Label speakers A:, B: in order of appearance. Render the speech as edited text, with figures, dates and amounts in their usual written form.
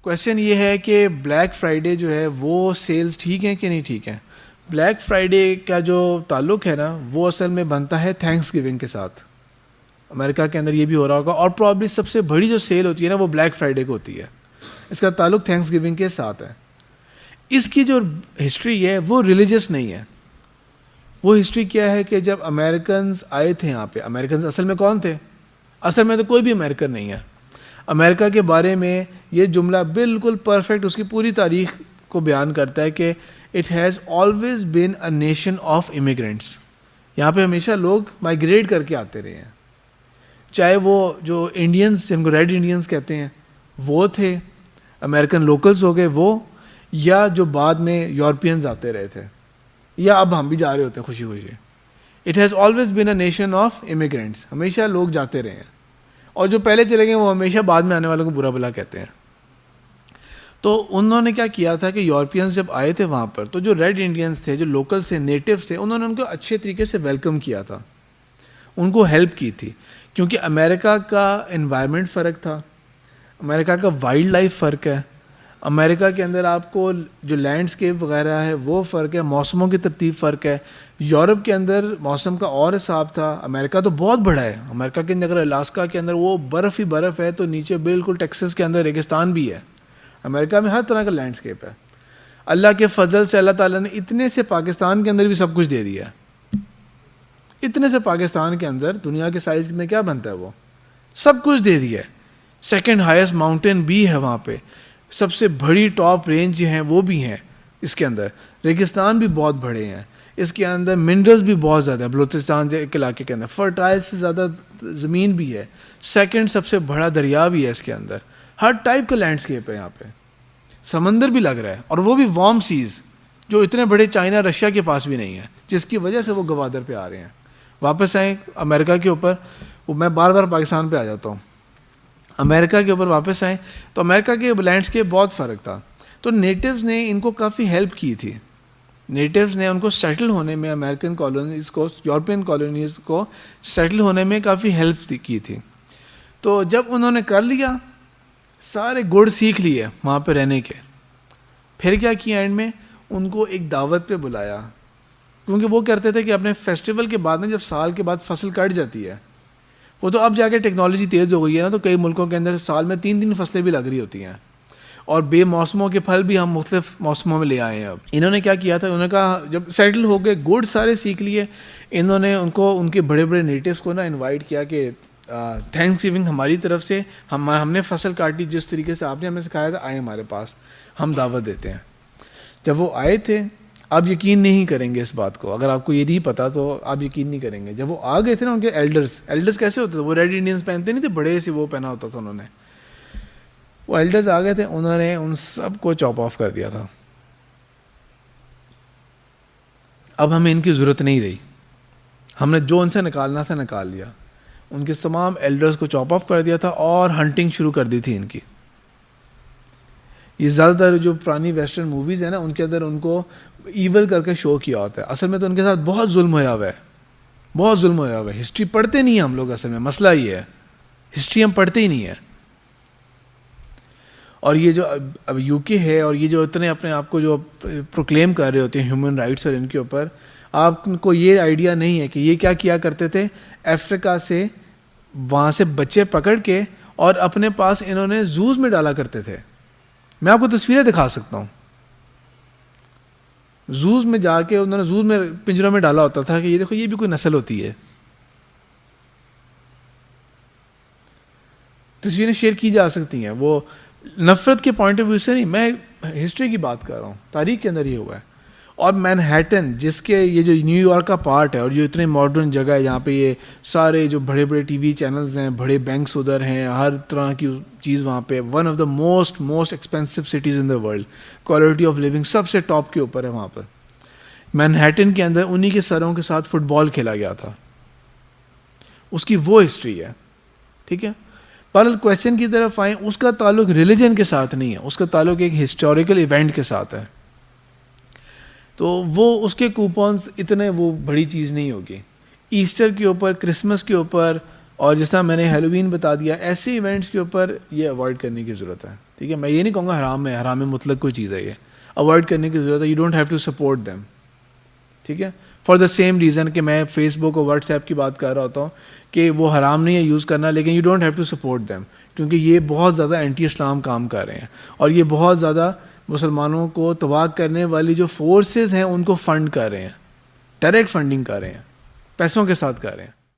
A: Question یہ ہے کہ بلیک فرائیڈے جو ہے وہ سیلز ٹھیک ہیں کہ نہیں ٹھیک ہیں. بلیک فرائیڈے کا جو تعلق ہے نا وہ اصل میں بنتا ہے تھینکس گیونگ کے ساتھ. امریکہ کے اندر یہ بھی ہو رہا ہوگا, اور پرابلی سب سے بڑی جو سیل ہوتی ہے نا وہ بلیک فرائیڈے کو ہوتی ہے. اس کا تعلق تھینکس گیونگ کے ساتھ ہے. اس کی جو ہسٹری ہے وہ ریلیجس نہیں ہے. وہ ہسٹری کیا ہے کہ جب امریکنز آئے تھے یہاں پہ, امریکنز اصل میں کون تھے؟ اصل میں تو کوئی بھی امریکن نہیں ہے. امریکہ کے بارے میں یہ جملہ بالکل پرفیکٹ اس کی پوری تاریخ کو بیان کرتا ہے کہ it has always been a nation of immigrants. یہاں پہ ہمیشہ لوگ مائگریٹ کر کے آتے رہے ہیں, چاہے وہ جو انڈینز جن کو ریڈ انڈینز کہتے ہیں وہ تھے, امریکن لوکلز ہو گئے وہ, یا جو بعد میں یورپینز آتے رہے تھے, یا اب ہم بھی جا رہے ہوتے ہیں خوشی خوشی. It has always been a nation of immigrants. ہمیشہ لوگ جاتے رہے ہیں, اور جو پہلے چلے گئے وہ ہمیشہ بعد میں آنے والوں کو برا بھلا کہتے ہیں. تو انہوں نے کیا کیا تھا کہ یورپینز جب آئے تھے وہاں پر, تو جو ریڈ انڈینز تھے, جو لوکلز تھے, نیٹیوز تھے, انہوں نے ان کو اچھے طریقے سے ویلکم کیا تھا, ان کو ہیلپ کی تھی. کیونکہ امریکہ کا انوائرمنٹ فرق تھا, امریکہ کا وائلڈ لائف فرق ہے, امریکہ کے اندر آپ کو جو لینڈسکیپ وغیرہ ہے وہ فرق ہے, موسموں کی ترتیب فرق ہے. یورپ کے اندر موسم کا اور حساب تھا, امریکہ تو بہت بڑا ہے. امریکہ کے اندر اگر الاسکا کے اندر وہ برف ہی برف ہے تو نیچے بالکل ٹیکسس کے اندر ریگستان بھی ہے. امریکہ میں ہر طرح کا لینڈسکیپ ہے. اللہ کے فضل سے اللہ تعالیٰ نے اتنے سے پاکستان کے اندر بھی سب کچھ دے دیا ہے. اتنے سے پاکستان کے اندر دنیا کے سائز میں کیا بنتا ہے وہ سب کچھ دے دیا ہے. سیکنڈ ہائیسٹ ماؤنٹین بھی ہے وہاں پہ, سب سے بڑی ٹاپ رینج ہیں وہ بھی ہیں اس کے اندر, ریگستان بھی بہت بڑے ہیں اس کے اندر, منرلز بھی بہت زیادہ ہے. بلوچستان کے علاقے کے اندر فرٹائل سے زیادہ زمین بھی ہے, سیکنڈ سب سے بڑا دریا بھی ہے اس کے اندر, ہر ٹائپ کا لینڈسکیپ ہے یہاں پہ. سمندر بھی لگ رہا ہے, اور وہ بھی وارم سیز, جو اتنے بڑے چائنا رشیا کے پاس بھی نہیں ہے, جس کی وجہ سے وہ گوادر پہ آ رہے ہیں. واپس آئیں امریکہ کے اوپر, میں بار بار پاکستان پہ آ جاتا ہوں. امریکہ کے اوپر واپس آئیں تو امریکہ کے لینڈسکیپ بہت فرق تھا. تو نیٹیوز نے ان کو کافی ہیلپ کی تھی. نیٹیوز نے ان کو سیٹل ہونے میں, امریکن کالونیز کو, یورپین کالونیز کو سیٹل ہونے میں کافی ہیلپ کی تھی. تو جب انہوں نے کر لیا, سارے گڑ سیکھ لیے وہاں پہ رہنے کے, پھر کیا کیا اینڈ میں ان کو ایک دعوت پہ بلایا. کیونکہ وہ کرتے تھے کہ اپنے فیسٹیول کے بعد میں, جب سال کے بعد فصل کٹ جاتی ہے, وہ تو اب جا کے ٹیکنالوجی تیز ہو گئی ہے نا, تو کئی ملکوں کے اندر سال میں 3 فصلیں بھی لگ رہی ہوتی ہیں, اور بے موسموں کے پھل بھی ہم مختلف موسموں میں لے آئے ہیں. اب انہوں نے کیا کیا تھا, انہوں نے کہا جب سیٹل ہو گئے, گڈ سارے سیکھ لیے, انہوں نے ان کو ان کے بڑے بڑے نیٹیوز کو نا انوائٹ کیا کہ تھینکس گیونگ ہماری طرف سے, ہم نے فصل کاٹی جس طریقے سے آپ نے ہمیں سکھایا تھا, آئے ہمارے پاس, ہم دعوت دیتے ہیں. جب وہ آئے تھے, آپ یقین نہیں کریں گے اس بات کو, اگر آپ کو یہ نہیں پتا تو آپ یقین نہیں کریں گے. جب وہ آ گئے تھے نا, ان کے ایلڈرز کیسے ہوتے تھے, وہ ریڈ انڈینز پہنتے نہیں تھے, بڑے سے وہ پہنا ہوتا تھا انہوں نے. وہ ایلڈرز آ گئے تھے, انہوں نے ان سب کو چاپ آف کر دیا تھا. اب ہمیں ان کی ضرورت نہیں رہی, ہم نے جو ان سے نکالنا تھا نکال لیا. ان کے تمام ایلڈرز کو چاپ آف کر دیا تھا, اور ہنٹنگ شروع کر دی تھی ان کی. یہ زیادہ تر جو پرانی ویسٹرن موویز ہیں نا, ان کے اندر ان کو ایول کر کے شو کیا ہوتا ہے. اصل میں تو ان کے ساتھ بہت ظلم ہوا ہوا ہے, بہت ظلم ہوا ہوا ہے. ہسٹری پڑھتے نہیں ہیں ہم لوگ, اصل میں مسئلہ یہ ہے, ہسٹری ہم پڑھتے ہی نہیں ہیں. اور یہ جو اب یو کے ہے, اور یہ جو اتنے اپنے آپ کو جو پروکلیم کر رہے ہوتے ہیں ہیومن رائٹس اور ان کے اوپر, آپ کو یہ آئیڈیا نہیں ہے کہ یہ کیا کیا کرتے تھے. افریقہ سے وہاں سے بچے پکڑ کے اور اپنے پاس انہوں نے زوز میں ڈالا کرتے تھے. میں آپ کو تصویریں دکھا سکتا ہوں. زوز میں جا کے انہوں نے زوز میں پنجروں میں ڈالا ہوتا تھا کہ یہ دیکھو, یہ بھی کوئی نسل ہوتی ہے. تصویریں شیئر کی جا سکتی ہیں, وہ نفرت کے پوائنٹ آف ویو سے نہیں, میں ہسٹری کی بات کر رہا ہوں, تاریخ کے اندر یہ ہوا ہے. اور مینہٹن, جس کے یہ جو نیو یارک کا پارٹ ہے, اور جو اتنے ماڈرن جگہ ہے جہاں پہ یہ سارے جو بڑے بڑے ٹی وی چینلز ہیں, بڑے بینکس ادھر ہیں, ہر طرح کی چیز وہاں پہ, one of the most expensive cities in the world, quality of living سب سے ٹاپ کے اوپر ہے وہاں پر. مینہٹن کے اندر انہی کے سروں کے ساتھ فٹ بال کھیلا گیا تھا. اس کی وہ ہسٹری ہے, ٹھیک ہے. پر کویشچن کی طرف آئیں, اس کا تعلق ریلیجن کے ساتھ نہیں ہے, اس کا تعلق ایک ہسٹوریکل ایونٹ کے ساتھ ہے. تو وہ اس کے کوپنز اتنے وہ بڑی چیز نہیں ہوگی. ایسٹر کے اوپر, کرسمس کے اوپر, اور جس طرح میں نے ہیلووین بتا دیا, ایسے ایونٹس کے اوپر یہ اوائڈ کرنے کی ضرورت ہے. ٹھیک ہے. میں یہ نہیں کہوں گا حرام ہے، حرام مطلق کوئی چیز ہے، یہ اوائڈ کرنے کی ضرورت ہے. You don't have to support them. ٹھیک ہے. فار دا سیم ریزن کہ میں فیس بک اور واٹس ایپ کی بات کر رہا ہوتا ہوں کہ وہ حرام نہیں ہے یوز کرنا، لیکن you don't have to support them, کیونکہ یہ بہت زیادہ اینٹی اسلام کام کر رہے ہیں، اور یہ بہت زیادہ مسلمانوں کو تباہ کرنے والی جو فورسز ہیں ان کو فنڈ کر رہے ہیں، ڈائریکٹ فنڈنگ کر رہے ہیں، پیسوں کے ساتھ کر رہے ہیں.